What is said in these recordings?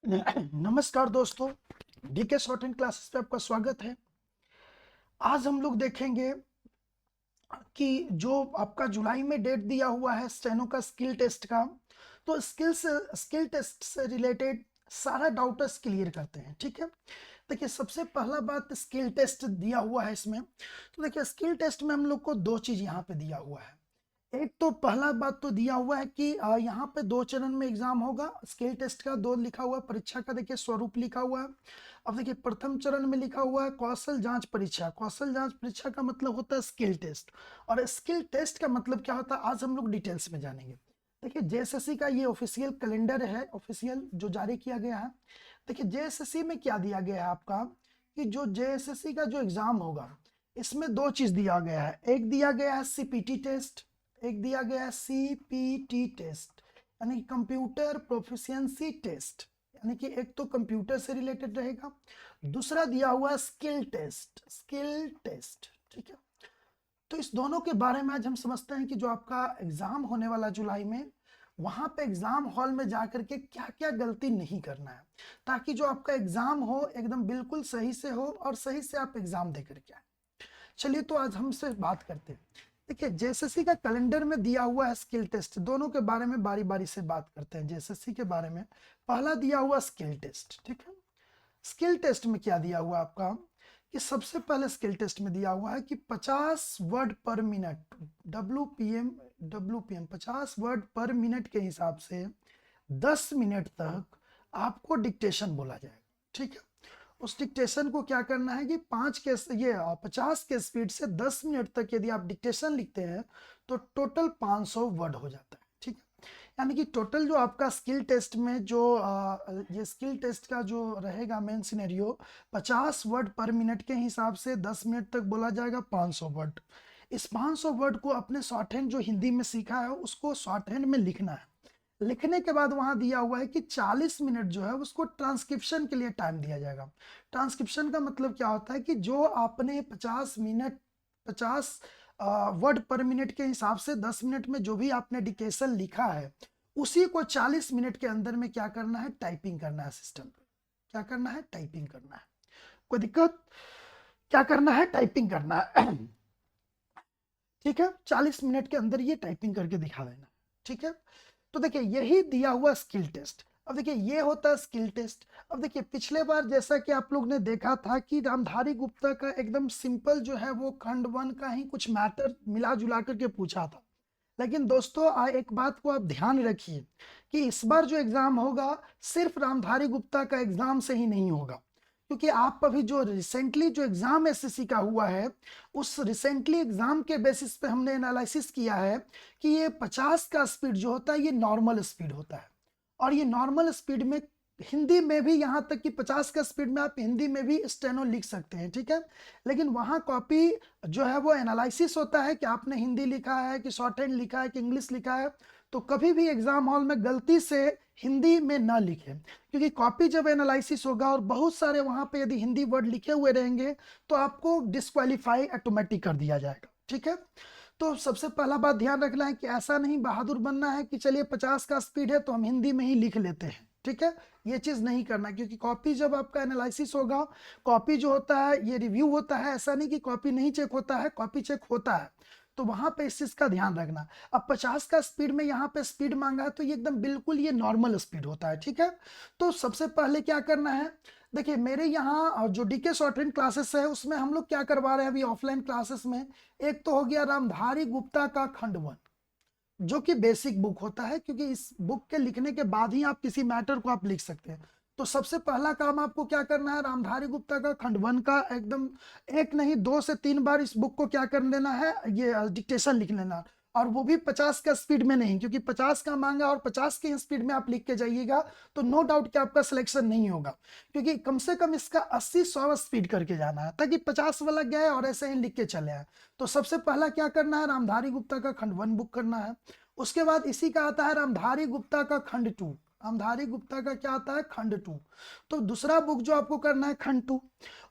नमस्कार दोस्तों, DK short and classes पे आपका स्वागत है। आज हम लोग देखेंगे कि जो आपका जुलाई में डेट दिया हुआ है स्टेनो का स्किल टेस्ट का, तो स्किल टेस्ट से रिलेटेड सारा डाउट्स क्लियर करते हैं। ठीक है, देखिए सबसे पहला बात, स्किल टेस्ट दिया हुआ है इसमें। तो देखिए स्किल टेस्ट में हम लोग को दो चीज़ यहाँ पे दिया हुआ है। एक तो पहला बात तो दिया हुआ है कि यहाँ पे 2 चरण में एग्जाम होगा। स्किल टेस्ट का 2 लिखा हुआ है, परीक्षा का देखिए स्वरूप लिखा हुआ है। अब देखिए प्रथम चरण में लिखा हुआ है कौशल जांच परीक्षा। कौशल जांच परीक्षा का मतलब होता है स्किल टेस्ट, और स्किल टेस्ट का मतलब क्या होता है आज हम लोग डिटेल्स में जानेंगे। देखिए जेएसएससी का ये ऑफिशियल कैलेंडर है, ऑफिशियल जो जारी किया गया है। देखिए जेएसएससी में क्या दिया गया है आपका, कि जो जेएसएससी का जो एग्जाम होगा इसमें 2 चीज दिया गया है। एक दिया गया है सीपीटी टेस्ट, एक दिया गया है सीपीटी टेस्ट, यानी कंप्यूटर प्रोफिशिएंसी टेस्ट, यानी कि एक तो कंप्यूटर से रिलेटेड रहेगा, दूसरा दिया हुआ है स्किल टेस्ट, स्किल टेस्ट। ठीक है, तो इस दोनों के बारे में आज हम समझते हैं कि जो आपका एग्जाम होने वाला जुलाई में, वहां पे एग्जाम हॉल में जाकर के क्या क्या गलती नहीं करना है, ताकि जो आपका एग्जाम हो एकदम बिल्कुल सही से हो और सही से आप एग्जाम दे करके आए। चलिए तो आज हमसे बात करते हैं। देखिए जेएसएससी का कैलेंडर में दिया हुआ है स्किल टेस्ट, दोनों के बारे में बारी बारी से बात करते हैं। जेएसएससी के बारे में पहला दिया हुआ स्किल टेस्ट। ठीक है, स्किल टेस्ट में क्या दिया हुआ आपका, कि सबसे पहले स्किल टेस्ट में दिया हुआ है कि 50 वर्ड पर मिनट, डब्ल्यूपीएम 50 वर्ड पर मिनट के हिसाब से 10 मिनट तक आपको डिक्टेशन बोला जाएगा। ठीक है, उस डिक्टेशन को क्या करना है कि 50 के स्पीड से 10 मिनट तक यदि आप डिक्टेशन लिखते हैं तो टोटल 500 वर्ड हो जाता है। ठीक है, यानी कि टोटल जो आपका स्किल टेस्ट में जो ये स्किल टेस्ट का जो रहेगा मेन सिनेरियो, 50 वर्ड पर मिनट के हिसाब से 10 मिनट तक बोला जाएगा 500 वर्ड। इस 500 वर्ड को अपने शॉर्ट हैंड जो हिंदी में सीखा है उसको शॉर्ट हैंड में लिखना है। लिखने के बाद वहां दिया हुआ है कि 40 मिनट जो है उसको ट्रांसक्रिप्शन के लिए टाइम दिया जाएगा। ट्रांसक्रिप्शन का मतलब क्या होता है कि जो आपने 50 वर्ड पर मिनट के हिसाब से 10 मिनट में जो भी आपने डिक्टेशन लिखा है, उसी को 40 मिनट के अंदर में क्या करना है, टाइपिंग करना है सिस्टम पे। क्या करना है, टाइपिंग करना है। कोई दिक्कत, क्या करना है, टाइपिंग करना है। ठीक है, 40 मिनट के अंदर ये टाइपिंग करके दिखा देना। ठीक है, तो देखिए यही दिया हुआ स्किल टेस्ट। अब देखिए ये होता है स्किल टेस्ट। अब देखिए पिछले बार जैसा कि आप लोग ने देखा था कि रामधारी गुप्ता का एकदम सिंपल जो है वो खंड 1 का ही कुछ मैटर मिला जुला करके पूछा था। लेकिन दोस्तों एक बात को आप ध्यान रखिए कि इस बार जो एग्जाम होगा सिर्फ रामधारी गुप्ता का एग्जाम से ही नहीं होगा, क्योंकि आप अभी जो रिसेंटली जो एग्जाम एसएससी का हुआ है उस रिसेंटली एग्जाम के बेसिस पे हमने एनालिसिस किया है कि ये 50 का स्पीड जो होता है ये नॉर्मल स्पीड होता है, और ये नॉर्मल स्पीड में हिंदी में भी, यहाँ तक कि 50 का स्पीड में आप हिंदी में भी स्टेनो लिख सकते हैं। ठीक है, लेकिन वहाँ कॉपी जो है वो एनालिसिस होता है कि आपने हिंदी लिखा है कि शॉर्ट हैंड लिखा है कि इंग्लिश लिखा है। तो कभी भी एग्जाम हॉल में गलती से हिंदी में ना लिखें, क्योंकि कॉपी जब एनालिसिस होगा और बहुत सारे वहाँ पे यदि हिंदी वर्ड लिखे हुए रहेंगे तो आपको डिस्क्वालीफाई ऑटोमेटिक कर दिया जाएगा। ठीक है, तो सबसे पहला बात ध्यान रखना है कि ऐसा नहीं बहादुर बनना है कि चलिए 50 का स्पीड है तो हम हिंदी में ही लिख लेते हैं। ठीक है, ये चीज नहीं करना, क्योंकि कॉपी जब आपका एनालिसिस होगा, कॉपी जो होता है ये रिव्यू होता है, ऐसा नहीं कि कॉपी नहीं चेक होता है, कॉपी चेक होता है। तो वहां पे इस चीज का ध्यान रखना। अब 50 का स्पीड में यहाँ पे स्पीड मांगा है तो ये एकदम बिल्कुल ये नॉर्मल स्पीड होता है। ठीक है, तो सबसे पहले क्या करना है, देखिए मेरे यहाँ जो डीके शॉर्ट हैंड क्लासेस है उसमें हम लोग क्या करवा रहे हैं अभी ऑफलाइन क्लासेस में, एक तो हो गया रामधारी गुप्ता का खंड 1, जो कि बेसिक बुक होता है, क्योंकि इस बुक के लिखने के बाद ही आप किसी मैटर को आप लिख सकते हैं। तो सबसे पहला काम आपको क्या करना है, रामधारी गुप्ता का खंड 1 का एकदम एक नहीं 2 से 3 बार इस बुक को क्या कर लेना है, ये डिक्टेशन लिख लेना, और वो भी 50 का स्पीड में नहीं, क्योंकि 50 का मांगा और 50 की स्पीड में आप लिख के जाइएगा तो नो डाउट कि आपका सिलेक्शन नहीं होगा, क्योंकि कम से कम इसका 80-100 स्पीड करके जाना है ताकि 50 वाला गए और ऐसे ही लिख के चले आए। तो सबसे पहला क्या करना है, रामधारी गुप्ता का खंड 1 बुक करना है। उसके बाद इसी का आता है रामधारी गुप्ता का खंड 2। रामधारी गुप्ता का क्या आता है, खंड 2। तो दूसरा बुक जो आपको करना है खंड 2।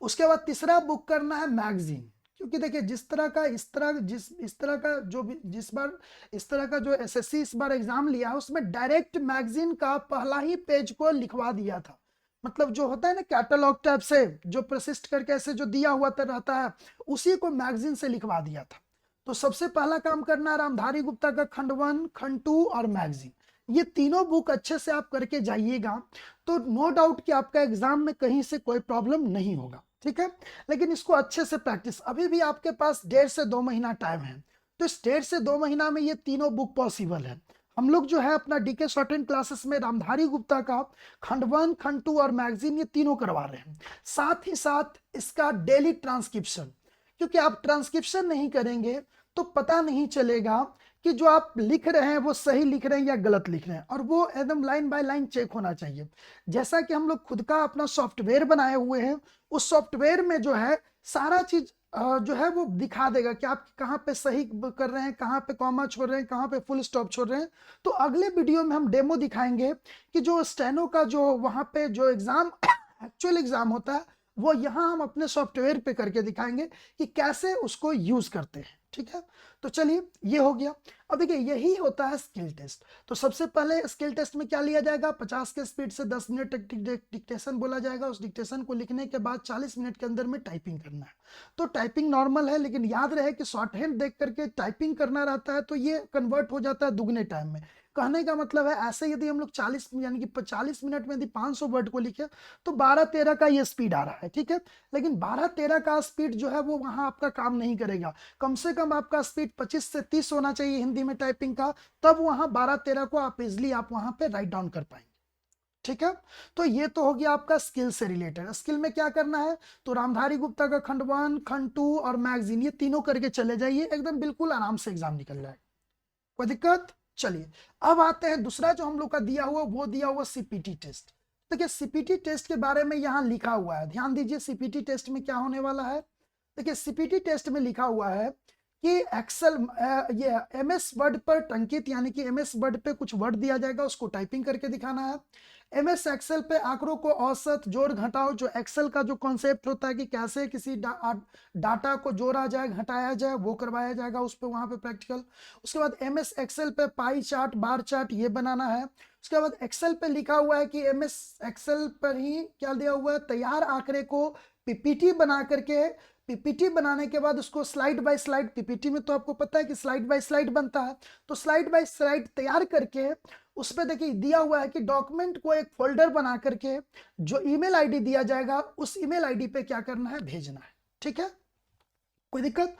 उसके बाद तीसरा बुक करना है मैगजीन, क्योंकि देखिए जिस तरह का इस तरह का जो भी जिस बार इस तरह का जो एसएससी इस बार एग्जाम लिया है उसमें डायरेक्ट मैगजीन का पहला ही पेज को लिखवा दिया था, मतलब जो होता है ना कैटलॉग टाइप से जो प्रसिस्ट करके ऐसे जो दिया हुआ रहता है, उसी को मैगजीन से लिखवा दिया था। तो सबसे पहला काम करना है रामधारी गुप्ता का खंड 1, खंड 2 और मैगजीन, ये तीनों बुक अच्छे से आप करके जाइएगा, तो नो डाउट कि आपका एग्जाम में कहीं से कोई प्रॉब्लम नहीं होगा, ठीक है। लेकिन इसको अच्छे से प्रैक्टिस, अभी भी आपके पास 1.5 से 2 महीना टाइम है, तो इस 1.5 से 2 महीना में ये तीनों बुक पॉसिबल है। हम लोग जो है अपना डीके शॉर्ट एंड क्लासेस में रामधारी गुप्ता का खंड 1, खंड 2 और मैगजीन ये तीनों करवा रहे हैं, साथ ही साथ इसका डेली ट्रांसक्रिप्शन, क्योंकि आप ट्रांसक्रिप्शन नहीं करेंगे तो पता नहीं चलेगा कि जो आप लिख रहे हैं वो सही लिख रहे हैं या गलत लिख रहे हैं, और वो एकदम लाइन बाय लाइन चेक होना चाहिए। जैसा कि हम लोग खुद का अपना सॉफ्टवेयर बनाए हुए हैं, उस सॉफ्टवेयर में जो है सारा चीज जो है वो दिखा देगा कि आप कहाँ पे सही कर रहे हैं, कहाँ पे कॉमा छोड़ रहे हैं, कहाँ पे फुल स्टॉप छोड़ रहे हैं। तो अगले वीडियो में हम डेमो दिखाएंगे कि जो स्टेनो का जो वहाँ पे जो एग्जाम एक्चुअल एग्जाम होता है, वो यहाँ हम अपने सॉफ्टवेयर पे करके दिखाएंगे कि कैसे उसको यूज करते हैं, ठीक है। तो चलिए ये हो गया। अब देखिए यही होता है स्किल टेस्ट। तो सबसे पहले स्किल टेस्ट में क्या लिया जाएगा, 50 के स्पीड से 10 मिनट तक डिक्टेशन बोला जाएगा, उस डिक्टेशन को लिखने के बाद 40 मिनट के अंदर में टाइपिंग करना है। तो टाइपिंग नॉर्मल है, लेकिन याद रहे कि शॉर्ट हैंड देख करके टाइपिंग करना रहता है, तो ये कन्वर्ट हो जाता है दुगने टाइम में। कहने का मतलब है ऐसे यदि हम लोग 40 यानी कि 40 मिनट में यदि 500 वर्ड को लिखे तो 12-13 का ये स्पीड आ रहा है, ठीक है। लेकिन 12-13 का स्पीड जो है वो वहां आपका काम नहीं करेगा, कम से कम आपका स्पीड 25 से 30 होना चाहिए हिंदी में टाइपिंग का, तब वहां 12-13 को आप इजिली आप वहां पे राइट डाउन कर पाएंगे, ठीक है। तो ये तो हो गया आपका स्किल से रिलेटेड। स्किल में क्या करना है, तो रामधारी गुप्ता का खंड 1, खंड 2 और मैगजीन ये तीनों करके चले जाइए, एकदम बिल्कुल आराम से एग्जाम निकल जाएगा, कोई दिक्कत। चलिए अब आते हैं दूसरा जो हम लोग का दिया हुआ, वो दिया हुआ सीपीटी टेस्ट। देखिए सीपीटी टेस्ट के बारे में यहाँ लिखा हुआ है, ध्यान दीजिए सीपीटी टेस्ट में क्या होने वाला है। देखिए सीपीटी टेस्ट में लिखा हुआ है कि एक्सेल ये एमएस वर्ड पर टंकित, यानी कि एमएस वर्ड पे कुछ वर्ड दिया जाएगा, उसको टाइपिंग करके दिखाना है। एमएस एक्सेल पे आंकड़ों को औसत जोड़ घटाओ, जो एक्सेल का जो कॉन्सेप्ट होता है कि कैसे किसी डाटा को जोड़ा जाए घटाया जाए, वो करवाया जाएगा उस पे वहां पे प्रैक्टिकल। उसके बाद एमएस एक्सेल पे पाई चार्ट, बार चार्ट ये बनाना है। उसके बाद एक्सेल पे लिखा हुआ है कि एमएस एक्सेल पर ही क्या दिया हुआ है, तैयार आंकड़े को पीपीटी बना करके, पीपीटी बनाने के बाद उसको स्लाइड बाय स्लाइड, पीपीटी में तो आपको पता है कि स्लाइड बाय स्लाइड बनता है, तो स्लाइड बाय स्लाइड तैयार करके उस पर देखिए दिया हुआ है कि डॉक्यूमेंट को एक फोल्डर बना करके जो ईमेल आईडी दिया जाएगा उस ईमेल आईडी पे क्या करना है, भेजना है, ठीक है, कोई दिक्कत।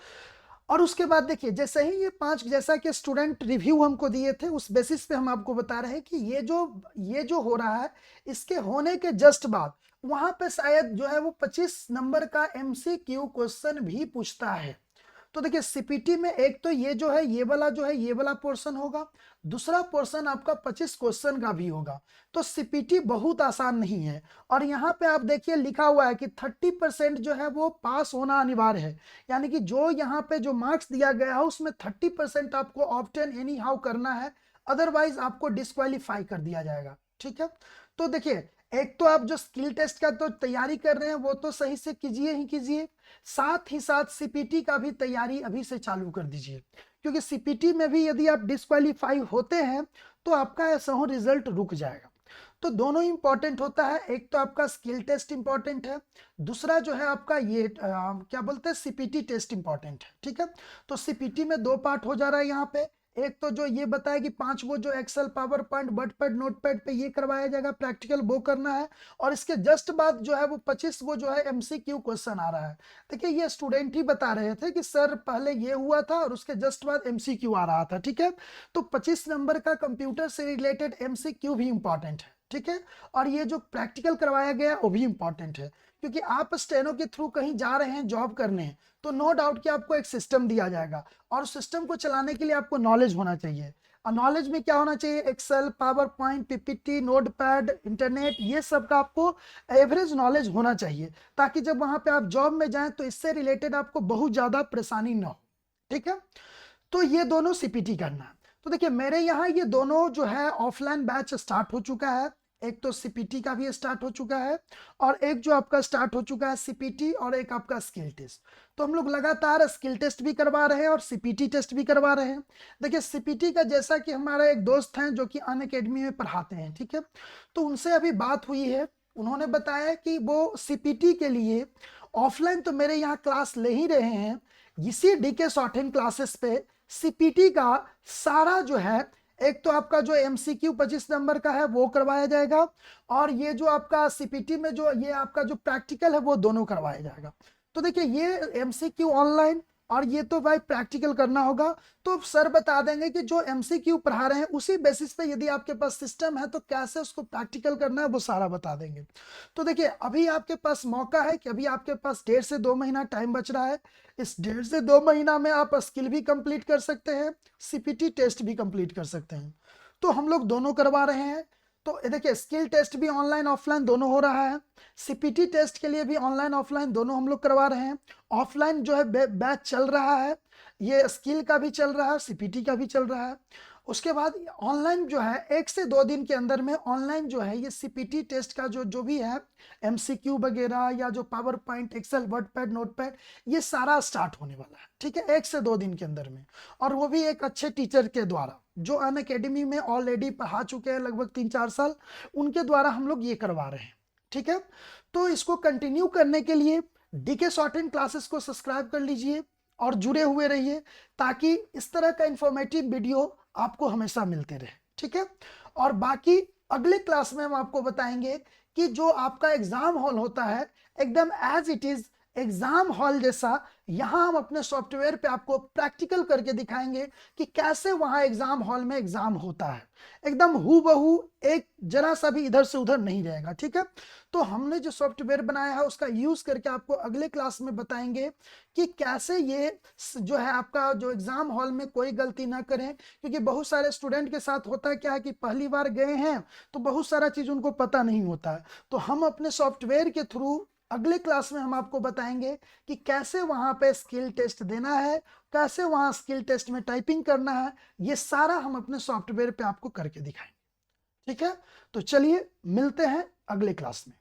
और उसके बाद देखिए जैसे ही ये 5 जैसा कि स्टूडेंट रिव्यू हमको दिए थे, उस बेसिस पे हम आपको बता रहे हैं कि ये जो हो रहा है, इसके होने के जस्ट बाद वहां पे शायद जो है वो 25 नंबर का एमसीक्यू क्वेश्चन भी पूछता है। तो देखिए सीपीटी में एक तो ये जो है ये वाला जो है ये वाला पोर्शन होगा, दूसरा पोर्शन आपका 25 क्वेश्चन का भी होगा। तो सीपीटी बहुत आसान नहीं है। और यहाँ पे आप देखिए लिखा हुआ है कि 30% जो है वो पास होना अनिवार्य है, यानी कि जो यहाँ पे जो मार्क्स दिया गया है उसमें 30% आपको ऑब्टेन एनी हाउ करना है, अदरवाइज आपको डिस्क्वालीफाई कर दिया जाएगा, ठीक है। तो देखिए एक तो आप जो स्किल टेस्ट का तो तैयारी कर रहे हैं वो तो सही से कीजिए ही कीजिए, साथ ही साथ सीपीटी का भी तैयारी अभी से चालू कर दीजिए, क्योंकि सीपीटी में भी यदि आप डिस्क्वालीफाई होते हैं तो आपका ऐसा हो रिजल्ट रुक जाएगा। तो दोनों इंपॉर्टेंट होता है, एक तो आपका स्किल टेस्ट इंपॉर्टेंट है, दूसरा जो है आपका ये क्या बोलते हैं सीपीटी टेस्ट इंपॉर्टेंट है, ठीक है। तो सीपीटी में 2 पार्ट हो जा रहा है यहाँ पे, एक तो जो ये बताया कि 5 वो जो Excel, PowerPoint, WordPad, Notepad पे ये करवाया जाएगा प्रैक्टिकल, वो करना है। और इसके जस्ट बाद जो है वो 25 वो जो है एमसीक्यू क्वेश्चन आ रहा है। देखिए ये स्टूडेंट ही बता रहे थे कि सर पहले ये हुआ था और उसके जस्ट बाद एमसीक्यू आ रहा था, ठीक है। तो 25 नंबर का कंप्यूटर से रिलेटेड एमसीक्यू भी इंपॉर्टेंट है, ठीक है। और ये जो प्रैक्टिकल करवाया गया वो भी इंपॉर्टेंट है, क्योंकि आप स्टेनो के थ्रू कहीं जा रहे हैं जॉब करने, तो नो डाउट कि आपको एक सिस्टम दिया जाएगा और सिस्टम को चलाने के लिए आपको नॉलेज होना चाहिए। और नॉलेज में क्या होना चाहिए, Excel, PowerPoint, PPT, Notepad, internet, ये सब का आपको एवरेज नॉलेज होना चाहिए, ताकि जब वहां पे आप जॉब में जाएं तो इससे रिलेटेड आपको बहुत ज्यादा परेशानी ना हो, ठीक है। तो ये दोनों सीपीटी करना है। तो देखिए मेरे यहाँ ये दोनों जो है ऑफलाइन बैच स्टार्ट हो चुका है, एक तो सीपीटी का भी स्टार्ट हो चुका है और एक जो आपका स्टार्ट हो चुका है सीपीटी, और एक आपका स्किल टेस्ट। तो हम लोग लगातार स्किल टेस्ट भी करवा रहे हैं और सीपीटी टेस्ट भी करवा रहे हैं। देखिए सीपीटी का जैसा कि हमारा एक दोस्त हैं जो कि अनअकैडमी में पढ़ाते हैं, ठीक है, तो उनसे अभी बात हुई है, उन्होंने बताया कि वो सीपीटी के लिए ऑफलाइन तो मेरे यहाँ क्लास ले ही रहे हैं, इसी डीके शॉर्ट हैंड क्लासेस पे सीपीटी का सारा जो है, एक तो आपका जो एमसीक्यू 25 नंबर का है वो करवाया जाएगा, और ये जो आपका सीपीटी में जो ये आपका जो प्रैक्टिकल है वो दोनों करवाया जाएगा। तो देखिए ये एमसीक्यू ऑनलाइन और ये तो भाई प्रैक्टिकल करना होगा। तो सर बता देंगे कि जो एमसीक्यू पढ़ा रहे हैं उसी बेसिस पे यदि आपके पास सिस्टम है तो कैसे उसको प्रैक्टिकल करना है वो सारा बता देंगे। तो देखिए अभी आपके पास मौका है कि अभी आपके पास 1.5 से 2 महीना टाइम बच रहा है। इस 1.5 से 2 महीना में आप स्किल भी कंप्लीट कर सकते हैं, सीपीटी टेस्ट भी कंप्लीट कर सकते हैं। तो हम लोग दोनों करवा रहे हैं। तो देखिए स्किल टेस्ट भी ऑनलाइन ऑफलाइन दोनों हो रहा है, सीपीटी टेस्ट के लिए भी ऑनलाइन ऑफलाइन दोनों हम लोग करवा रहे हैं। ऑफलाइन जो है बैच चल रहा है, ये स्किल का भी चल रहा है, सीपीटी का भी चल रहा है। उसके बाद ऑनलाइन जो है 1 से 2 दिन के अंदर में ऑनलाइन जो है ये सीपीटी टेस्ट का जो भी है एमसीक्यू वगैरह या जो PowerPoint, Excel, WordPad, Notepad, ये सारा स्टार्ट होने वाला है, ठीक है, 1 से 2 दिन के अंदर में। और वो भी एक अच्छे टीचर के द्वारा जो अनअकैडमी में ऑलरेडी पढ़ा चुके हैं लगभग 3-4 साल, उनके द्वारा हम लोग ये करवा रहे हैं, ठीक है। तो इसको कंटिन्यू करने के लिए डीके शॉर्ट हैंड क्लासेस को सब्सक्राइब कर लीजिए और जुड़े हुए रहिए, ताकि इस तरह का इंफॉर्मेटिव वीडियो आपको हमेशा मिलते रहे, ठीक है। और बाकी अगले क्लास में हम आपको बताएंगे कि जो आपका एग्जाम हॉल होता है एकदम as it is exam hall जैसा, यहां हम अपने सॉफ्टवेयर पे आपको प्रैक्टिकल करके दिखाएंगे कि कैसे वहां एग्जाम हॉल में एग्जाम होता है, एकदम हूबहू, एक जरा सा भी इधर से उधर नहीं रहेगा, ठीक है। तो हमने जो सॉफ्टवेयर बनाया है उसका यूज करके आपको अगले क्लास में बताएंगे कि कैसे ये जो है आपका जो एग्जाम हॉल में कोई गलती ना करें, क्योंकि बहुत सारे स्टूडेंट के साथ होता है क्या है कि पहली बार गए हैं तो बहुत सारा चीज उनको पता नहीं होता है। तो हम अपने सॉफ्टवेयर के थ्रू अगले क्लास में हम आपको बताएंगे कि कैसे वहां पे स्किल टेस्ट देना है, कैसे वहां स्किल टेस्ट में टाइपिंग करना है, ये सारा हम अपने सॉफ्टवेयर पे आपको करके दिखाएंगे, ठीक है। तो चलिए मिलते हैं अगले क्लास में।